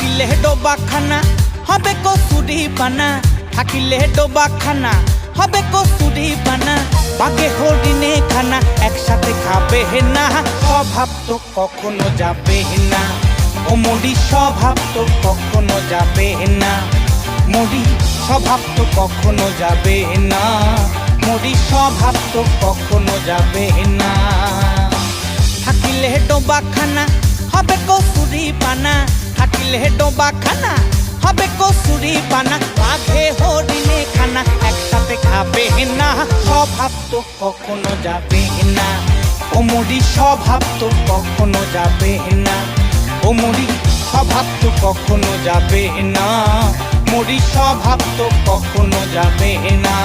থাকিলে ডোবাখানা হবে কসুরি পানা, থাকিলে ডোবাখানা হবে কসুরি পানা। বাঘে হরিণে খানা একসাথে খাবে না, স্বভাব তো কখনো যাবে না। ও মরি স্বভাব তো কখনো যাবে না, মরি স্বভাব তো কখনো যাবে না, মরি স্বভাব তো কখনো যাবে না। থাকিলে ডোবাখানা হবে কসুরি পানা, থাকিলে ডোবাখানা হবে কসুরি পানা। বাঘে হরিণে খানা একসাথে খাবে না, স্বভাব তো কখনো যাবে না। ও মরি স্বভাব তো কখনো যাবে না, ও মরি স্বভাব তো কখনো যাবে না, মরি স্বভাব তো কখনো যাবে না।